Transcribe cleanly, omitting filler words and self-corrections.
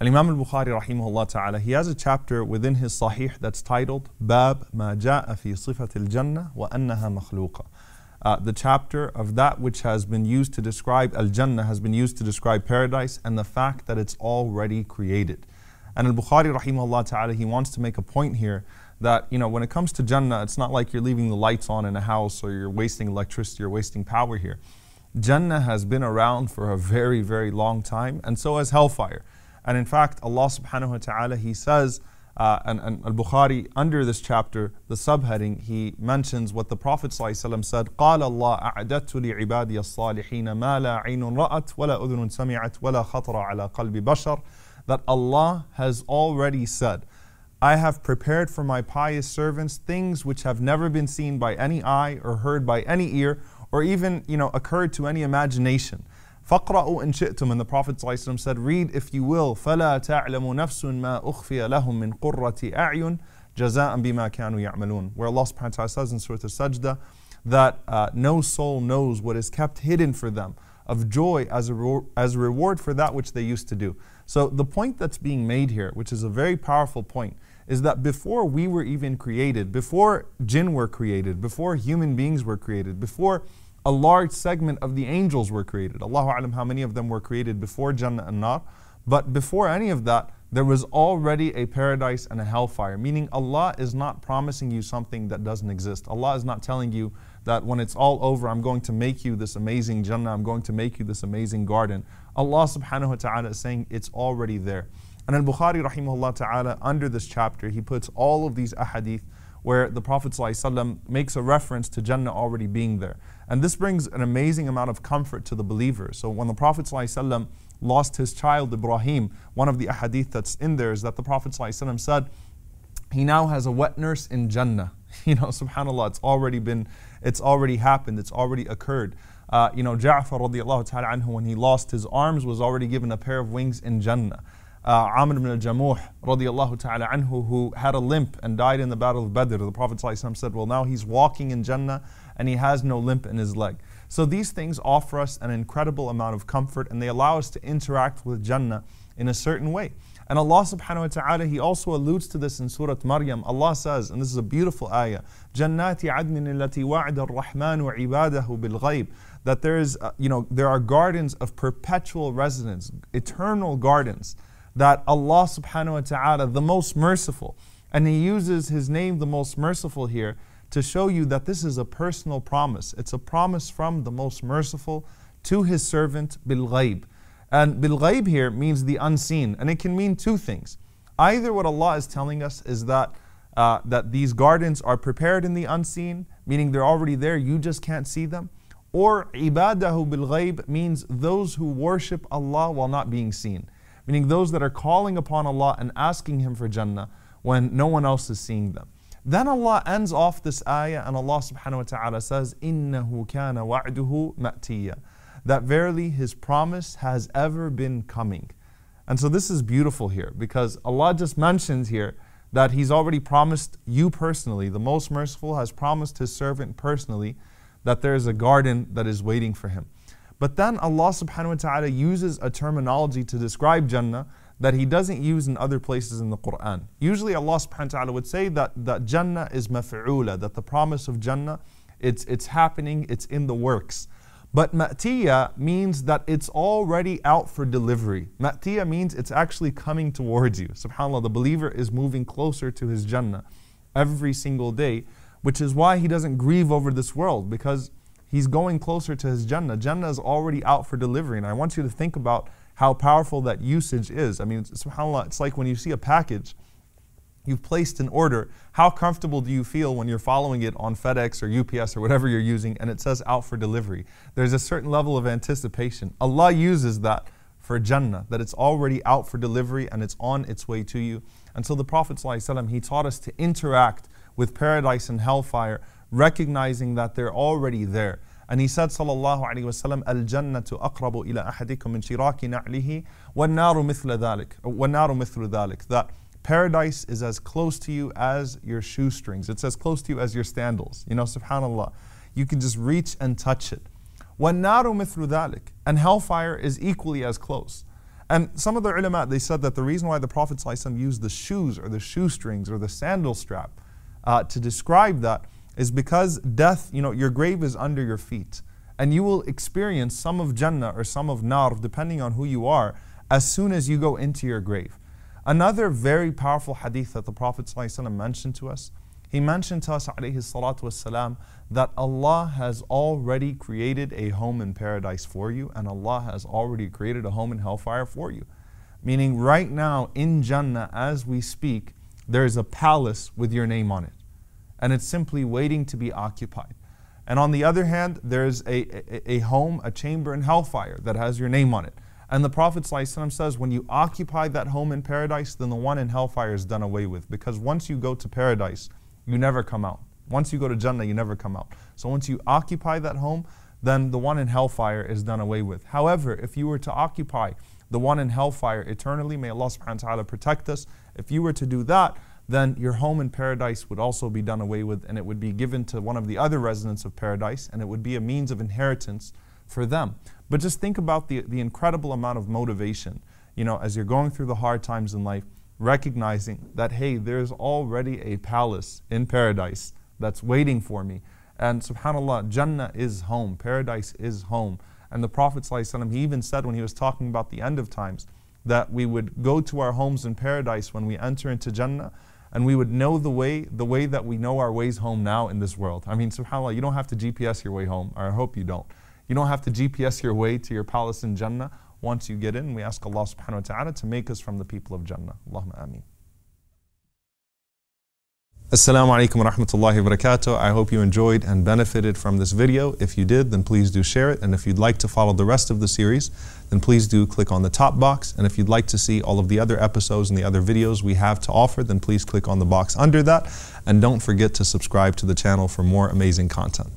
Al-Imam al-Bukhari rahimahullah ta'ala, he has a chapter within his Sahih that's titled Bab ma ja'a fi sifat al-Jannah wa annaha makhluqa. The chapter of that which has been used to describe Al-Jannah, has been used to describe paradise, and the fact that it's already created. And Al-Bukhari rahimahullah ta'ala, he wants to make a point here that, when it comes to Jannah, it's not like you're leaving the lights on in a house or you're wasting electricity or wasting power here. Jannah has been around for a very, very long time, and so has hellfire. And in fact, Allah subhanahu wa ta'ala, He says, and Al-Bukhari, under this chapter, the subheading, he mentions what the Prophet ﷺ said, قَالَ اللَّهُ أَعْدَدْتُ لِعِبَادِيَ الصَّالِحِينَ مَا لَا عَيْنٌ رَأَتْ وَلَا أُذُنٌ سَمِعَتْ وَلَا خَطَرَ عَلَى قَلْبِ بَشَرٍ, that Allah has already said, I have prepared for my pious servants things which have never been seen by any eye or heard by any ear or even occurred to any imagination. فَقْرَأُوا إِن شِئْتُمْ, and the Prophet ﷺ said, read if you will, فَلَا تَعْلَمُ نَفْسٌ مَا أُخْفِيَ لَهُم مِّن قُرَّةِ أَعْيُنٍ جَزَاءً بِمَا كَانُوا يَعْمَلُونَ, where Allah subhanahu wa ta'ala says in Surah Al-Sajdah that no soul knows what is kept hidden for them of joy as a reward for that which they used to do. So the point that's being made here, which is a very powerful point, is that before we were even created, before jinn were created, before human beings were created, before a large segment of the angels were created, Allahu A'lam how many of them were created before Jannah and Nar, but before any of that, there was already a paradise and a hellfire, meaning Allah is not promising you something that doesn't exist. Allah is not telling you that when it's all over, I'm going to make you this amazing Jannah, I'm going to make you this amazing garden. Allah subhanahu wa ta'ala is saying it's already there. And Al-Bukhari rahimahullah ta'ala, under this chapter, he puts all of these ahadith where the Prophet ﷺ makes a reference to Jannah already being there. And this brings an amazing amount of comfort to the believer. So when the Prophet ﷺ lost his child Ibrahim, one of the ahadith that's in there is that the Prophet ﷺ said, he now has a wet nurse in Jannah. Subhanallah, it's already happened, it's already occurred. Ja'far radiallahu ta'ala anhu, when he lost his arms, was already given a pair of wings in Jannah. Amr ibn al-Jamuh radiallahu ta'ala anhu, who had a limp and died in the battle of Badr, the Prophet ﷺ said, well, now he's walking in Jannah and he has no limp in his leg. So these things offer us an incredible amount of comfort, and they allow us to interact with Jannah in a certain way. And Allah subhanahu wa ta'ala, He also alludes to this in Surah Maryam. Allah says, and this is a beautiful ayah, جَنَّاتِ عَدْنٍ الَّتِي وَعْدَ الرَّحْمَنُ عِبَادَهُ بِالْغَيْبِ, that there are gardens of perpetual residence, eternal gardens, that Allah subhanahu wa ta'ala, the most merciful, and He uses His name, the most merciful, here to show you that this is a personal promise. It's a promise from the most merciful to His servant bil-ghayb. And bil-ghayb here means the unseen, and it can mean two things. Either what Allah is telling us is that these gardens are prepared in the unseen, meaning they're already there, you just can't see them. Or ibadahu bil-ghayb means those who worship Allah while not being seen, meaning those that are calling upon Allah and asking Him for Jannah when no one else is seeing them. Then Allah ends off this ayah and Allah subhanahu wa ta'ala says, إِنَّهُ كَانَ وَعْدُهُ مَأْتِيًّا, that verily His promise has ever been coming. And so this is beautiful here, because Allah just mentions here that He's already promised you personally, the most merciful has promised His servant personally, that there is a garden that is waiting for him. But then Allah subhanahu wa ta'ala uses a terminology to describe Jannah that He doesn't use in other places in the Quran. Usually Allah subhanahu wa ta'ala would say that Jannah is maf'ula, that the promise of Jannah, it's happening, it's in the works. But ma'tiya means that it's already out for delivery. Ma'tiya means it's actually coming towards you. SubhanAllah, the believer is moving closer to his Jannah every single day, which is why he doesn't grieve over this world, because he's going closer to his Jannah. Jannah is already out for delivery. And I want you to think about how powerful that usage is. I mean, SubhanAllah, it's like when you see a package, you've placed an order, how comfortable do you feel when you're following it on FedEx or UPS or whatever you're using and it says out for delivery? There's a certain level of anticipation. Allah uses that for Jannah, that it's already out for delivery and it's on its way to you. And so the Prophet ﷺ, he taught us to interact with paradise and hellfire, recognizing that they're already there. And he said, sallallahu alayhi wa sallam, al-jannatu aqrabu ila ahadikum min shiraki na'lihi wan-naru mithla dhalik, that paradise is as close to you as your shoestrings. It's as close to you as your sandals. Subhanallah. You can just reach and touch it. وَالنَّارُ مِثْلُ ذَلِكَ, and hellfire is equally as close. And some of the ulama, they said that the reason why the Prophet ﷺ used the shoes or the shoestrings or the sandal strap to describe that is because death, your grave is under your feet. And you will experience some of Jannah or some of Nar, depending on who you are, as soon as you go into your grave. Another very powerful hadith that the Prophet ﷺ mentioned to us, he mentioned to us, alayhi salatu wassalam, that Allah has already created a home in paradise for you, and Allah has already created a home in hellfire for you. Meaning right now in Jannah, as we speak, there is a palace with your name on it. And it's simply waiting to be occupied. And on the other hand, there's a home, a chamber in hellfire that has your name on it. And the Prophet ﷺ says, when you occupy that home in paradise, then the one in hellfire is done away with. Because once you go to paradise, you never come out. Once you go to Jannah, you never come out. So once you occupy that home, then the one in hellfire is done away with. However, if you were to occupy the one in hellfire eternally, may Allah subhanahu wa ta'ala protect us. If you were to do that, then your home in paradise would also be done away with, and it would be given to one of the other residents of paradise, and it would be a means of inheritance for them. But just think about the incredible amount of motivation, as you're going through the hard times in life, recognizing that, hey, there's already a palace in paradise that's waiting for me. And subhanAllah, Jannah is home, paradise is home. And the Prophet ﷺ, he even said when he was talking about the end of times, that we would go to our homes in paradise when we enter into Jannah, and we would know the way that we know our ways home now in this world. I mean, subhanAllah, you don't have to GPS your way home, or I hope you don't. You don't have to GPS your way to your palace in Jannah. Once you get in, we ask Allah subhanahu wa ta'ala to make us from the people of Jannah. Allahumma ameen. Assalamu alaikum wa rahmatullahi wa barakatuh. I hope you enjoyed and benefited from this video. If you did, then please do share it. And if you'd like to follow the rest of the series, then please do click on the top box. And if you'd like to see all of the other episodes and the other videos we have to offer, then please click on the box under that. And don't forget to subscribe to the channel for more amazing content.